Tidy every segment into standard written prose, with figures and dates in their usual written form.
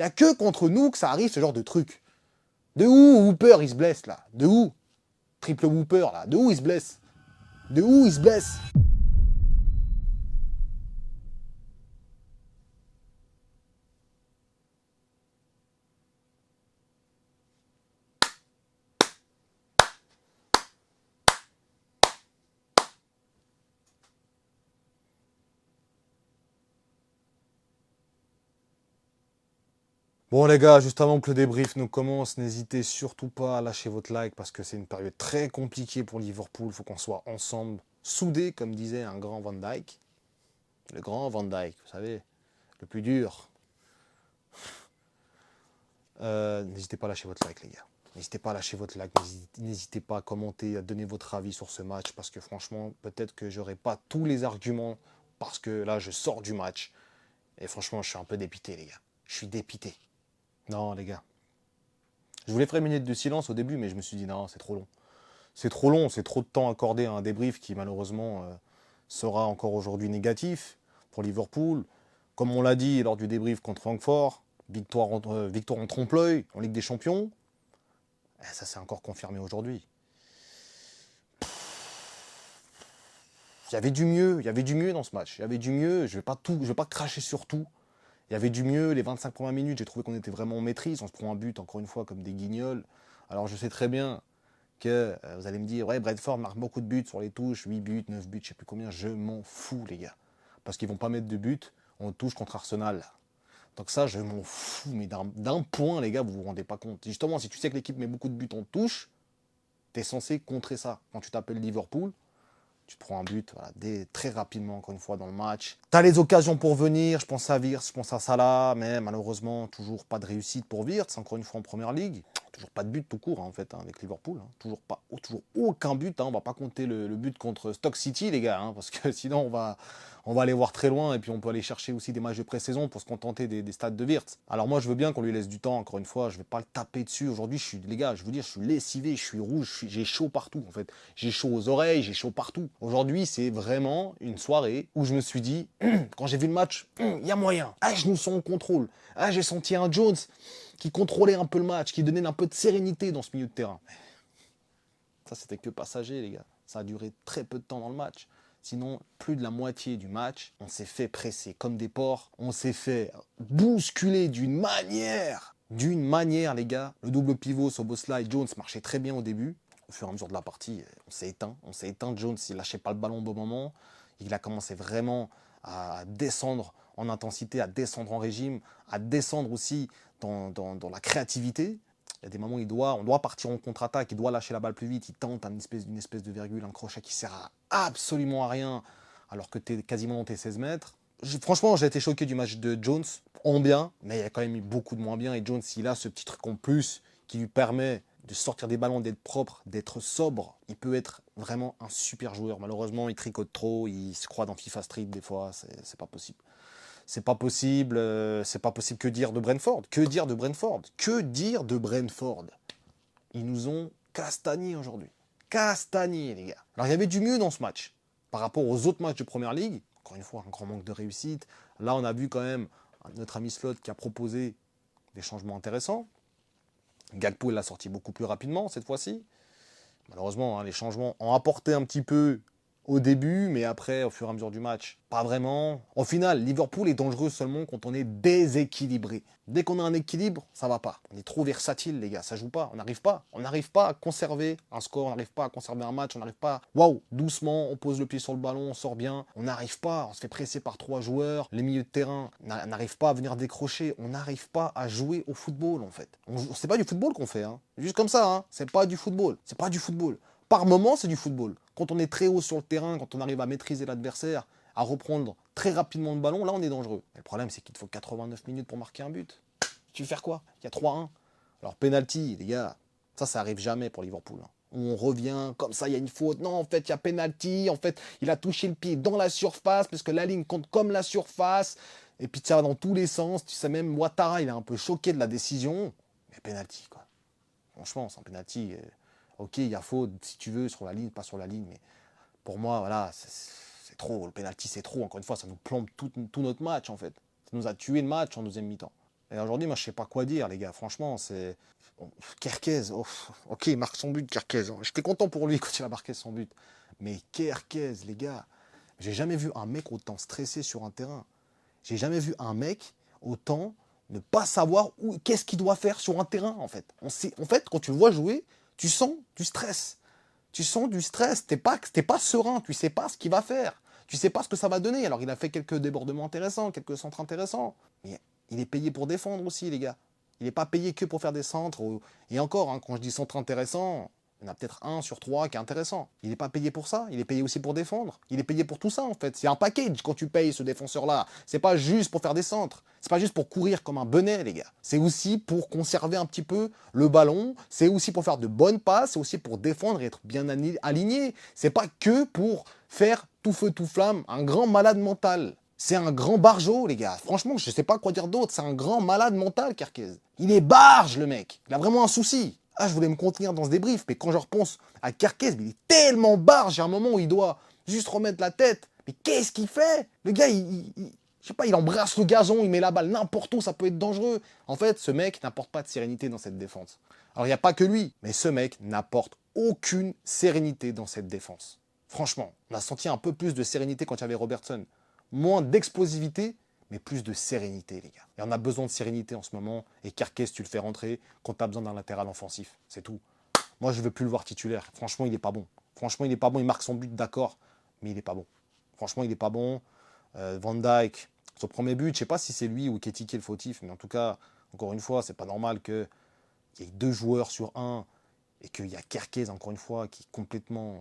Il n'y a que contre nous que ça arrive, ce genre de truc. De où Hooper, il se blesse, là? De où? Triple Hooper, là. De où il se blesse? De où il se blesse? Bon les gars, juste avant que le débrief nous commence, n'hésitez surtout pas à lâcher votre like parce que c'est une période très compliquée pour Liverpool. Il faut qu'on soit ensemble, soudés, comme disait un grand Van Dijk. Le grand Van Dijk, vous savez, le plus dur. N'hésitez pas à lâcher votre like les gars. N'hésitez pas à lâcher votre like, n'hésitez pas à commenter, à donner votre avis sur ce match parce que franchement, peut-être que j'aurai pas tous les arguments parce que là, je sors du match et franchement, je suis un peu dépité les gars. Je suis dépité. Non les gars. Je voulais faire une minute de silence au début, mais je me suis dit non, c'est trop long. C'est trop long, c'est trop de temps accordé à un débrief qui malheureusement sera encore aujourd'hui négatif pour Liverpool. Comme on l'a dit lors du débrief contre Francfort, victoire en trompe-l'œil en Ligue des Champions. Et ça s'est encore confirmé aujourd'hui. Il y avait du mieux dans ce match. Il y avait du mieux, je vais pas cracher sur tout. Il y avait du mieux, les 25 premières minutes, j'ai trouvé qu'on était vraiment en maîtrise. On se prend un but, encore une fois, comme des guignols. Alors je sais très bien que vous allez me dire, ouais, Brentford marque beaucoup de buts sur les touches, 8 buts, 9 buts, je sais plus combien. Je m'en fous, les gars. Parce qu'ils vont pas mettre de buts en touche contre Arsenal. Donc ça, je m'en fous, mais d'un point, les gars, vous vous rendez pas compte. Justement, si tu sais que l'équipe met beaucoup de buts en touche, tu es censé contrer ça. Quand tu t'appelles Liverpool, tu te prends un but voilà, très rapidement, encore une fois, dans le match. Tu as les occasions pour venir, je pense à Wirtz, je pense à Salah, mais malheureusement, toujours pas de réussite pour Wirtz, encore une fois en Première Ligue. Toujours pas de but tout court, en fait, avec Liverpool. Toujours aucun but. On va pas compter le but contre Stoke City, les gars, parce que sinon, on va aller voir très loin et puis on peut aller chercher aussi des matchs de pré-saison pour se contenter des stades de Wirtz. Alors moi, je veux bien qu'on lui laisse du temps, encore une fois, je vais pas le taper dessus. Aujourd'hui, les gars, je veux dire, je suis lessivé, je suis rouge, j'ai chaud partout, en fait. J'ai chaud aux oreilles, j'ai chaud partout. Aujourd'hui, c'est vraiment une soirée où je me suis dit, quand j'ai vu le match, il y a moyen. Ah, je nous sens en contrôle. Ah, j'ai senti un Jones qui contrôlait un peu le match, qui donnait un peu de sérénité dans ce milieu de terrain. Ça, c'était que passager, les gars. Ça a duré très peu de temps dans le match. Sinon, plus de la moitié du match, on s'est fait presser comme des porcs. On s'est fait bousculer d'une manière, les gars. Le double pivot, Szoboszlai, Jones marchait très bien au début. Au fur et à mesure de la partie, on s'est éteint. On s'est éteint. Jones, il lâchait pas le ballon au bon moment. Il a commencé vraiment à descendre en intensité, à descendre en régime, à descendre aussi dans la créativité. Il y a des moments où on doit partir en contre-attaque, il doit lâcher la balle plus vite, il tente une espèce de virgule, un crochet qui sert absolument à rien, alors que tu es quasiment dans tes 16 mètres. Franchement, j'ai été choqué du match de Jones, en bien, mais il y a quand même eu beaucoup de moins bien, et Jones, il a ce petit truc en plus qui lui permet de sortir des ballons, d'être propre, d'être sobre. Il peut être vraiment un super joueur. Malheureusement, il tricote trop, il se croit dans FIFA Street des fois, c'est pas possible. C'est pas possible, que dire de Brentford? Que dire de Brentford? Que dire de Brentford? Ils nous ont castagnés aujourd'hui. Castagnés, les gars. Alors, il y avait du mieux dans ce match. Par rapport aux autres matchs de Première Ligue, encore une fois, un grand manque de réussite. Là, on a vu quand même notre ami Slot qui a proposé des changements intéressants. Gakpo l'a sorti beaucoup plus rapidement cette fois-ci. Malheureusement, les changements ont apporté un petit peu au début, mais après, au fur et à mesure du match, pas vraiment. Au final, Liverpool est dangereux seulement quand on est déséquilibré. Dès qu'on a un équilibre, ça va pas. On est trop versatile, les gars, ça joue pas. On n'arrive pas. On n'arrive pas à conserver un score, on n'arrive pas à conserver un match, on n'arrive pas. Waouh, doucement, on pose le pied sur le ballon, on sort bien. On n'arrive pas. On se fait presser par 3 joueurs. Les milieux de terrain n'arrivent pas à venir décrocher. On n'arrive pas à jouer au football, en fait. C'est pas du football qu'on fait, Juste comme ça, C'est pas du football. C'est pas du football. Par moment, c'est du football. Quand on est très haut sur le terrain, quand on arrive à maîtriser l'adversaire, à reprendre très rapidement le ballon, là on est dangereux. Mais le problème, c'est qu'il te faut 89 minutes pour marquer un but. Tu veux faire quoi? Il y a 3-1. Alors, penalty, les gars, ça arrive jamais pour Liverpool. On revient, comme ça, il y a une faute. Non, en fait, il y a penalty. En fait, il a touché le pied dans la surface, parce que la ligne compte comme la surface. Et puis, ça va dans tous les sens. Tu sais, même Ouattara, il est un peu choqué de la décision. Mais penalty, quoi. Franchement, c'est un penalty. Ok, il y a faute, si tu veux, sur la ligne, pas sur la ligne, mais pour moi, voilà, c'est trop. Le penalty, c'est trop. Encore une fois, ça nous plombe tout notre match, en fait. Ça nous a tué le match en deuxième mi-temps. Et aujourd'hui, moi, je sais pas quoi dire, les gars. Franchement, c'est... Kerkez, oh, ok, il marque son but, Kerkez. J'étais content pour lui quand il a marqué son but. Mais Kerkez, les gars, j'ai jamais vu un mec autant stressé sur un terrain. J'ai jamais vu un mec autant ne pas savoir qu'est-ce qu'il doit faire sur un terrain, en fait. En fait, quand tu le vois jouer, tu sens du stress. Tu sens du stress. T'es pas serein. Tu sais pas ce qu'il va faire. Tu sais pas ce que ça va donner. Alors, il a fait quelques débordements intéressants, quelques centres intéressants. Mais il est payé pour défendre aussi, les gars. Il n'est pas payé que pour faire des centres. Et encore, hein, quand je dis centre intéressant, il y en a peut-être 1 sur 3 qui est intéressant. Il n'est pas payé pour ça, il est payé aussi pour défendre. Il est payé pour tout ça en fait. C'est un package quand tu payes ce défenseur-là. C'est pas juste pour faire des centres. C'est pas juste pour courir comme un benet, les gars. C'est aussi pour conserver un petit peu le ballon. C'est aussi pour faire de bonnes passes. C'est aussi pour défendre et être bien aligné. C'est pas que pour faire tout feu, tout flamme. Un grand malade mental. C'est un grand barjot, les gars. Franchement, je sais pas quoi dire d'autre. C'est un grand malade mental, Kerkez. Il est barge, le mec. Il a vraiment un souci. Ah, je voulais me contenir dans ce débrief, mais quand je repense à Kerkez, il est tellement barge, il y a un moment où il doit juste remettre la tête. Mais qu'est-ce qu'il fait? Le gars, je sais pas, il embrasse le gazon, il met la balle n'importe où, ça peut être dangereux. En fait, ce mec n'apporte pas de sérénité dans cette défense. Alors, il n'y a pas que lui, mais ce mec n'apporte aucune sérénité dans cette défense. Franchement, on a senti un peu plus de sérénité quand il y avait Robertson. Moins d'explosivité, mais plus de sérénité, les gars. Et on a besoin de sérénité en ce moment. Et Kerkez, tu le fais rentrer quand tu as besoin d'un latéral offensif. C'est tout. Moi, je ne veux plus le voir titulaire. Franchement, il n'est pas bon. Franchement, il n'est pas bon. Il marque son but, d'accord, mais il n'est pas bon. Franchement, il n'est pas bon. Van Dijk, son premier but, je ne sais pas si c'est lui ou Ketike le fautif, mais en tout cas, encore une fois, c'est pas normal qu'il y ait 2 joueurs sur 1 et qu'il y a Kerkez, encore une fois, qui est complètement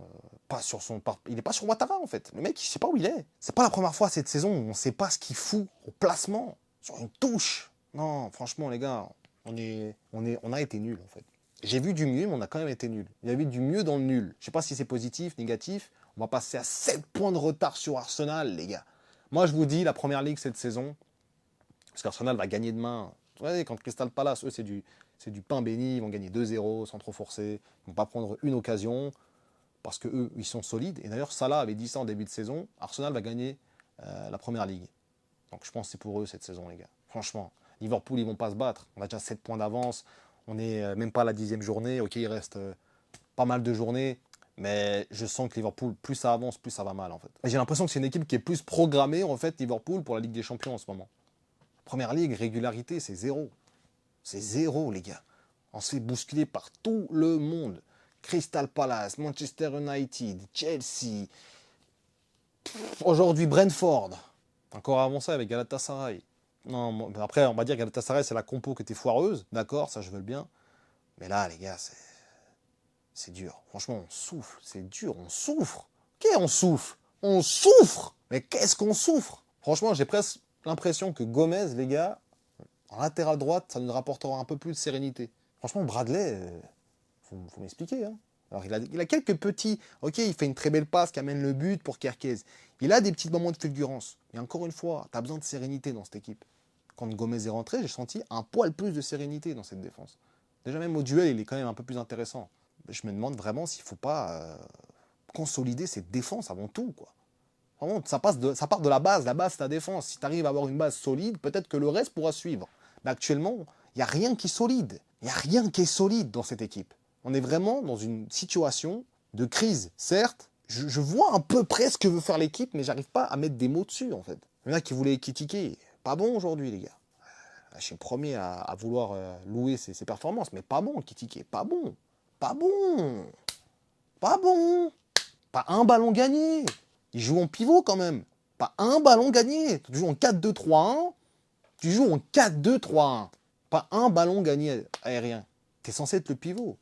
pas sur son... Il n'est pas sur Ouattara, en fait. Le mec, je ne sais pas où il est. C'est pas la première fois cette saison où on ne sait pas ce qu'il fout au placement, sur une touche. Non, franchement, les gars, on a été nuls, en fait. J'ai vu du mieux, mais on a quand même été nuls. Il y avait du mieux dans le nul. Je ne sais pas si c'est positif, négatif. On va passer à 7 points de retard sur Arsenal, les gars. Moi, je vous dis, la Première Ligue cette saison, parce qu'Arsenal va gagner demain. Ouais, quand Crystal Palace, eux, c'est du pain béni. Ils vont gagner 2-0 sans trop forcer. Ils ne vont pas prendre une occasion parce qu'eux, ils sont solides. Et d'ailleurs, Salah avait dit ça en début de saison. Arsenal va gagner la Première Ligue. Donc je pense que c'est pour eux cette saison, les gars. Franchement, Liverpool, ils ne vont pas se battre. On a déjà 7 points d'avance. On n'est même pas à la 10e journée. Ok, il reste pas mal de journées. Mais je sens que Liverpool, plus ça avance, plus ça va mal, en fait. J'ai l'impression que c'est une équipe qui est plus programmée, en fait, Liverpool, pour la Ligue des Champions en ce moment. Première Ligue, régularité, c'est 0. C'est 0, les gars. On se fait bousculer par tout le monde. Crystal Palace, Manchester United, Chelsea. Aujourd'hui, Brentford. Encore avant ça avec Galatasaray. Non, après, on va dire que Galatasaray, c'est la compo qui était foireuse. D'accord, ça, je veux le bien. Mais là, les gars, c'est dur. Franchement, on souffle. C'est dur, on souffre. Ok, on souffle. On souffre. Mais qu'est-ce qu'on souffre? Franchement, j'ai presque l'impression que Gomez, les gars, en latéral droite, ça nous rapportera un peu plus de sérénité. Franchement, Bradley, faut m'expliquer. Hein. Alors, il a quelques petits... Ok, il fait une très belle passe qui amène le but pour Kerkez. Il a des petits moments de fulgurance. Mais encore une fois, tu as besoin de sérénité dans cette équipe. Quand Gomez est rentré, j'ai senti un poil plus de sérénité dans cette défense. Déjà, même au duel, il est quand même un peu plus intéressant. Je me demande vraiment s'il ne faut pas consolider cette défense avant tout, quoi. Vraiment, ça part de la base. La base, c'est ta défense. Si tu arrives à avoir une base solide, peut-être que le reste pourra suivre. Mais actuellement, il n'y a rien qui est solide. Il n'y a rien qui est solide dans cette équipe. On est vraiment dans une situation de crise. Certes, je vois à peu près ce que veut faire l'équipe, mais j'arrive pas à mettre des mots dessus, en fait. Il y en a qui voulaient critiquer. Pas bon aujourd'hui, les gars. Je suis le premier à vouloir louer ses performances, mais pas bon, critiquer. Pas bon. Pas bon. Pas bon. Pas un ballon gagné. Il joue en pivot quand même. Pas un ballon gagné. Tu joues en 4-2-3-1. Tu joues en 4-2-3-1. Pas un ballon gagné aérien. Tu es censé être le pivot.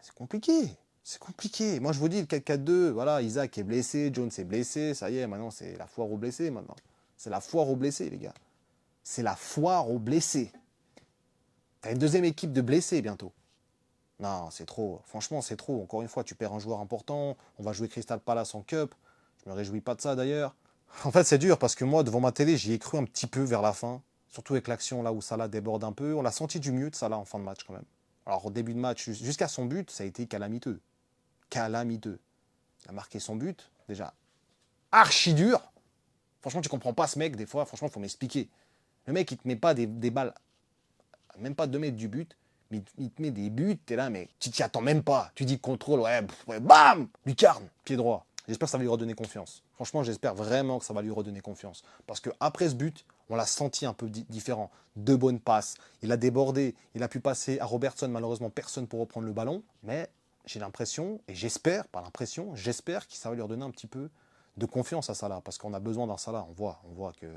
C'est compliqué. C'est compliqué. Moi, je vous dis, le 4-4-2, voilà, Isaac est blessé, Jones est blessé. Ça y est, maintenant, c'est la foire aux blessés, maintenant. C'est la foire aux blessés, les gars. C'est la foire aux blessés. T'as une deuxième équipe de blessés bientôt. Non, c'est trop. Franchement, c'est trop. Encore une fois, tu perds un joueur important. On va jouer Crystal Palace en Cup. Je me réjouis pas de ça, d'ailleurs. En fait, c'est dur parce que moi, devant ma télé, j'y ai cru un petit peu vers la fin. Surtout avec l'action là où Salah déborde un peu. On l'a senti du mieux de Salah en fin de match quand même. Alors au début de match, jusqu'à son but, ça a été calamiteux. Calamiteux. Il a marqué son but, déjà archi dur. Franchement, tu comprends pas ce mec des fois. Franchement, il faut m'expliquer. Le mec, il te met pas des balles même pas 2 mètres du but, mais il te met des buts, t'es là, mais tu t'y attends même pas. Tu dis contrôle, ouais, bam, lucarne, pied droit. J'espère que ça va lui redonner confiance. Franchement, j'espère vraiment que ça va lui redonner confiance. Parce qu'après ce but, on l'a senti un peu différent. 2 bonnes passes. Il a débordé. Il a pu passer à Robertson. Malheureusement, personne pour reprendre le ballon. Mais j'ai l'impression, et j'espère, pas l'impression, j'espère que ça va lui redonner un petit peu de confiance à Salah. Parce qu'on a besoin d'un Salah. On voit que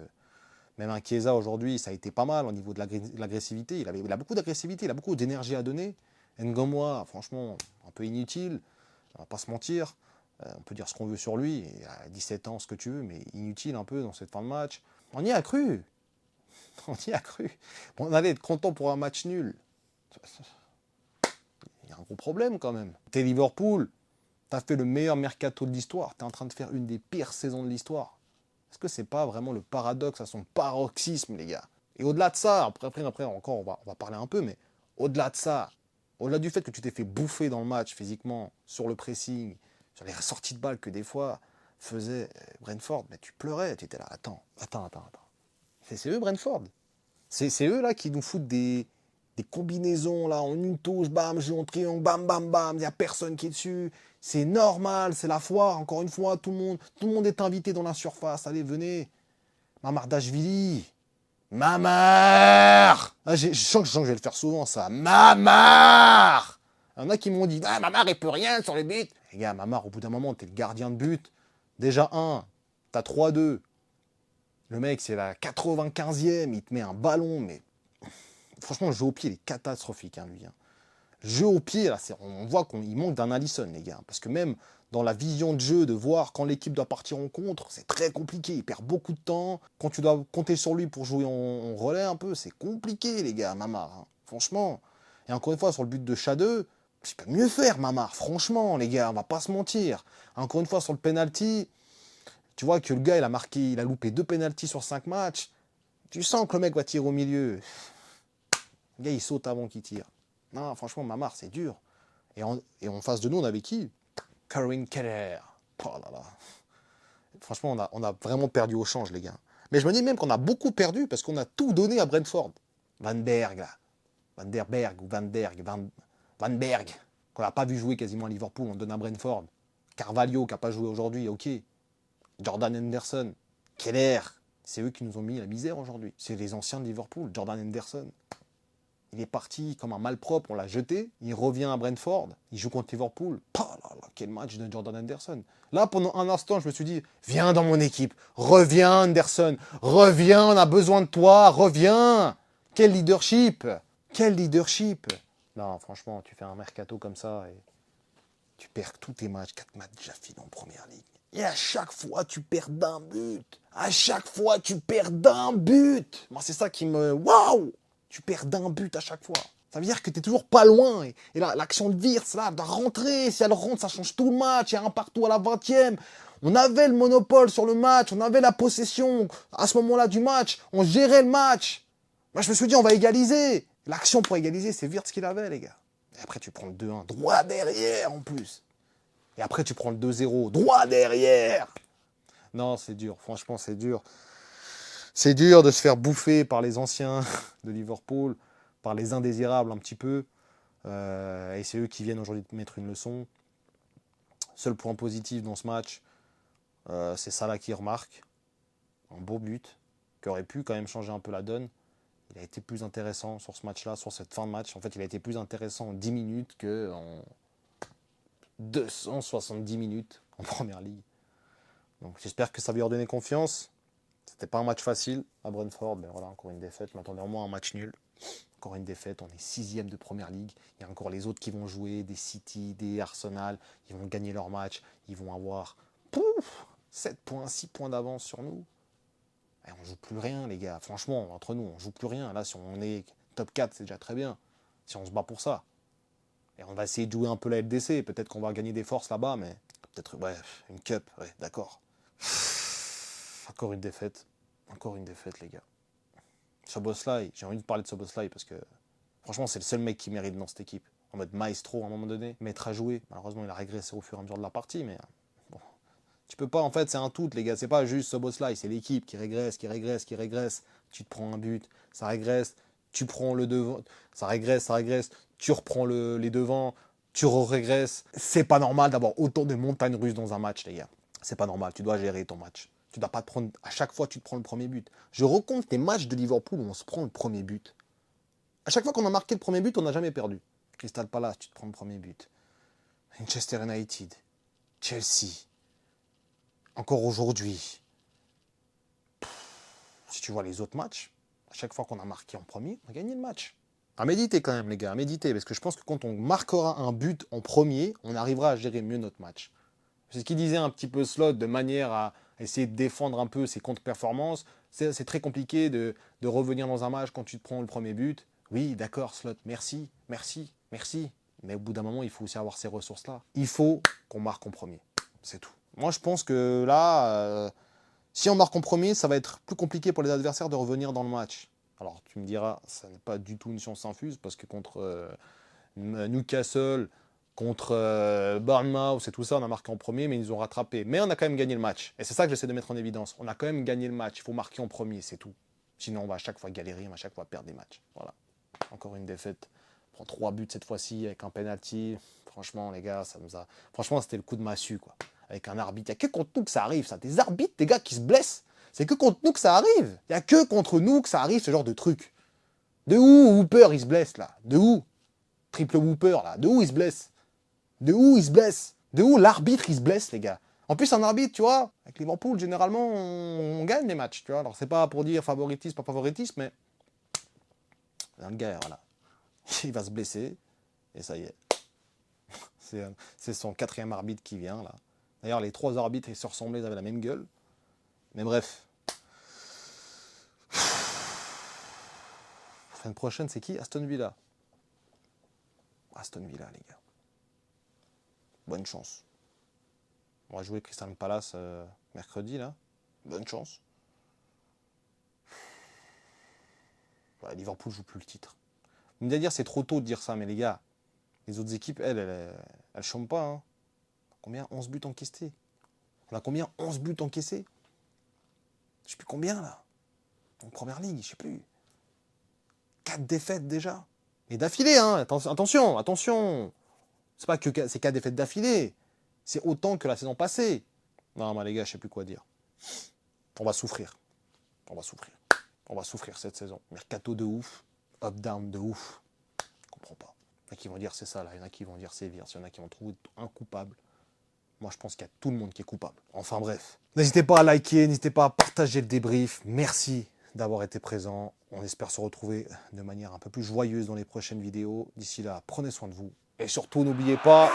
même un Chiesa aujourd'hui, ça a été pas mal au niveau de l'agressivité. Il a beaucoup d'agressivité, il a beaucoup d'énergie à donner. Ngomwa, franchement, un peu inutile. On va pas se mentir. On peut dire ce qu'on veut sur lui, il a 17 ans, ce que tu veux, mais inutile un peu dans cette fin de match. On y a cru. On y a cru. On allait être content pour un match nul. Il y a un gros problème quand même. T'es Liverpool, t'as fait le meilleur mercato de l'histoire, t'es en train de faire une des pires saisons de l'histoire. Est-ce que c'est pas vraiment le paradoxe à son paroxysme, les gars? Et au-delà de ça, après encore, on va parler un peu, mais au-delà de ça, au-delà du fait que tu t'es fait bouffer dans le match physiquement, sur le pressing, sur les sorties de balles que des fois faisait Brentford, mais tu pleurais, tu étais là, attends. C'est eux Brentford. C'est eux là qui nous foutent des combinaisons là en une touche, bam, jeu en triangle, bam, bam, bam, il n'y a personne qui est dessus. C'est normal, c'est la foire, encore une fois, tout le monde est invité dans la surface, allez, venez. Mamardashvili. Mamar ah, je sens que je vais le faire souvent ça. Mamar. Il y en a qui m'ont dit, ah, Mamar, il peut rien sur les buts. Les gars, Mamar, au bout d'un moment, t'es le gardien de but. Déjà, t'as 3-2. Le mec, c'est la 95e, il te met un ballon, mais franchement, le jeu au pied, il est catastrophique, hein, lui. Hein. Le jeu au pied, là, on voit qu'il manque d'un Alisson, les gars. Parce que même dans la vision de jeu, de voir quand l'équipe doit partir en contre, c'est très compliqué. Il perd beaucoup de temps. Quand tu dois compter sur lui pour jouer en relais un peu, c'est compliqué, les gars, Mamar. Hein. Franchement. Et encore une fois, sur le but de Shadeux, tu peux mieux faire, Mamar. Franchement, les gars, on va pas se mentir. Encore une fois, sur le penalty, tu vois que le gars, il a loupé 2 penaltys sur 5 matchs. Tu sens que le mec va tirer au milieu. Le gars, il saute avant qu'il tire. Non, franchement, Mamar, c'est dur. Et en face de nous, on avait qui? Karen Keller. Oh là là. Franchement, on a vraiment perdu au change, les gars. Mais je me dis même qu'on a beaucoup perdu parce qu'on a tout donné à Brentford. Van Berg, là. Van der Berg ou Van Berg. Van Berg. Qu'on n'a pas vu jouer quasiment à Liverpool, on donne à Brentford. Carvalho, qui n'a pas joué aujourd'hui, ok. Jordan Henderson. Keller. C'est eux qui nous ont mis la misère aujourd'hui. C'est les anciens de Liverpool. Jordan Henderson. Il est parti comme un malpropre, on l'a jeté. Il revient à Brentford, il joue contre Liverpool. Oh là là, quel match de Jordan Henderson. Là, pendant un instant, je me suis dit, viens dans mon équipe, reviens Henderson, reviens, on a besoin de toi, reviens. Quel leadership. Quel leadership. Non, franchement, tu fais un mercato comme ça et tu perds tous tes matchs, 4 matchs déjà finis en première ligue. Et à chaque fois, tu perds d'un but. À chaque fois, tu perds d'un but. Moi, c'est ça qui me... Waouh. Tu perds d'un but à chaque fois. Ça veut dire que tu n'es toujours pas loin. Et là, l'action de Wirtz, là, doit rentrer. Si elle rentre, ça change tout le match. Il y a un partout à la 20e. On avait le monopole sur le match. On avait la possession à ce moment-là du match. On gérait le match. Moi, je me suis dit, on va égaliser. L'action pour égaliser, c'est Wirtz qui l'avait, les gars. Et après, tu prends le 2-1. Droit derrière, en plus. Et après, tu prends le 2-0. Droit derrière. Non, c'est dur. Franchement, c'est dur. C'est dur de se faire bouffer par les anciens de Liverpool, par les indésirables un petit peu. Et c'est eux qui viennent aujourd'hui te mettre une leçon. Seul point positif dans ce match, c'est Salah qui remarque. Un beau but, qui aurait pu quand même changer un peu la donne. Il a été plus intéressant sur ce match-là, sur cette fin de match. En fait, il a été plus intéressant en 10 minutes qu'en 270 minutes en Première Ligue. Donc j'espère que ça va lui redonner confiance. C'était pas un match facile à Brentford, mais voilà, encore une défaite. Je m'attendais au moins à un match nul. Encore une défaite, on est 6e de Première Ligue. Il y a encore les autres qui vont jouer, des City, des Arsenal. Ils vont gagner leur match. Ils vont avoir 7 points, 6 points d'avance sur nous. Et on joue plus rien, les gars. Franchement, entre nous, on joue plus rien. Là, si on est top 4, c'est déjà très bien. Si on se bat pour ça. Et on va essayer de jouer un peu la LDC. Peut-être qu'on va gagner des forces là-bas, mais peut-être, ouais, une cup, ouais, d'accord. Encore une défaite, les gars. Szoboszlai, j'ai envie de parler de Szoboszlai parce que franchement, c'est le seul mec qui mérite dans cette équipe. En mode maestro à un moment donné, mettre à jouer. Malheureusement, il a régressé au fur et à mesure de la partie, mais bon. Tu peux pas, en fait, c'est un tout, les gars. C'est pas juste Szoboszlai, c'est l'équipe qui régresse. Tu te prends un but, ça régresse. tu prends le devant, ça régresse, tu reprends les devants, tu régresses. C'est pas normal d'avoir autant de montagnes russes dans un match, les gars. C'est pas normal, tu dois gérer ton match. Tu dois pas te prendre, à chaque fois, tu te prends le premier but. Je recompte les matchs de Liverpool où on se prend le premier but. À chaque fois qu'on a marqué le premier but, on n'a jamais perdu. Crystal Palace, tu te prends le premier but. Manchester United, Chelsea, encore aujourd'hui. Si tu vois les autres matchs, à chaque fois qu'on a marqué en premier, on a gagné le match. À méditer quand même, les gars, à méditer. Parce que je pense que quand on marquera un but en premier, on arrivera à gérer mieux notre match. C'est ce qu'il disait un petit peu Slot, de manière à essayer de défendre un peu ses contre-performances. C'est très compliqué de revenir dans un match quand tu te prends le premier but. Oui, d'accord, Slot, merci. Mais au bout d'un moment, il faut aussi avoir ces ressources-là. Il faut qu'on marque en premier. C'est tout. Moi, je pense que là, si on marque en premier, ça va être plus compliqué pour les adversaires de revenir dans le match. Alors, tu me diras, ça n'est pas du tout une science infuse, parce que contre Newcastle, contre Bournemouth et tout ça, on a marqué en premier, mais ils nous ont rattrapé. Mais on a quand même gagné le match. Et c'est ça que j'essaie de mettre en évidence. On a quand même gagné le match. Il faut marquer en premier, c'est tout. Sinon, on va à chaque fois galérer, on va à chaque fois perdre des matchs. Voilà. Encore une défaite. On prend 3 buts cette fois-ci avec un penalty. Franchement, les gars, ça nous a... Franchement, c'était le coup de massue, quoi. Avec un arbitre. Il n'y a que contre nous que ça arrive, ça. Des arbitres, des gars qui se blessent. C'est que contre nous que ça arrive. Il n'y a que contre nous que ça arrive, ce genre de truc. De où Hooper, il se blesse, là? De où? Triple Hooper, là. De où il se blesse? De où il se blesse? De où l'arbitre, il se blesse, les gars? En plus, un arbitre, tu vois, avec Liverpool, généralement, on gagne les matchs, tu vois. Alors, c'est pas pour dire favoritisme, pas favoritisme, mais... Dans le gars, voilà. Il va se blesser, et ça y est. C'est son 4e arbitre qui vient, là. D'ailleurs, les 3 arbitres, ils se ressemblaient, ils avaient la même gueule. Mais bref. La semaine prochaine, c'est qui? Aston Villa. Aston Villa, les gars. Bonne chance. On va jouer Crystal Palace mercredi, là. Bonne chance. Ouais, Liverpool joue plus le titre. Vous me dire, c'est trop tôt de dire ça, mais les gars, les autres équipes, elles chôment pas. Hein. Combien? 11 buts encaissés. On a combien? 11 buts encaissés. Je sais plus combien, là. En première ligue, je sais plus. 4 défaites déjà. Et d'affilée, hein. Attention. C'est pas que c'est 4 défaites d'affilée. C'est autant que la saison passée. Non, mais les gars, je sais plus quoi dire. On va souffrir. On va souffrir cette saison. Mercato de ouf. Up-down de ouf. Je comprends pas. Il y en a qui vont dire c'est ça, là. Il y en a qui vont dire c'est Virus. Il y en a qui vont trouver un coupable. Moi, je pense qu'il y a tout le monde qui est coupable. Enfin, bref. N'hésitez pas à liker, n'hésitez pas à partager le débrief. Merci d'avoir été présent. On espère se retrouver de manière un peu plus joyeuse dans les prochaines vidéos. D'ici là, prenez soin de vous. Et surtout, n'oubliez pas...